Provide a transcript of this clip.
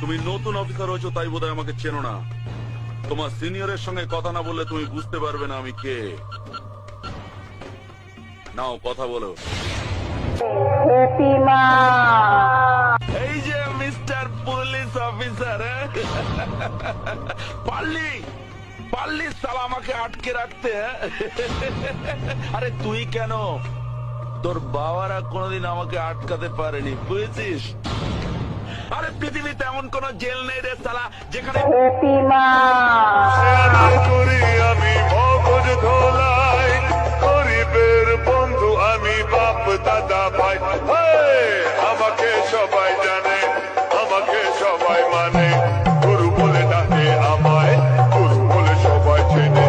তুমি নতুন অফিসার হয়েছো তাই বোধহয় আমাকে চেনো না। তোমার সিনিয়রের সঙ্গে কথা না বললে তুমি বুঝতে পারবে না আমি কে। নাও কথা বলো। এই যে মিস্টার পুলিশ অফিসার, পারলি পারলি সালা আমাকে আটকে রাখতে। আরে তুই কেন, তোর বাবারা কোনোদিন আমাকে আটকাতে পারেনি, বুঝেছিস? আরে পৃথিবীতে এমন কোন জেল নেই রে সালা যেখানে করি আমি মগজ ধোলাই, গরিবের বন্ধু আমি, বাপ দাদা ভাই। আমাকে সবাই জানে, আমাকে সবাই মানে, গুরু বলে ডাকে আমায়, গুরু বলে সবাই চেনে।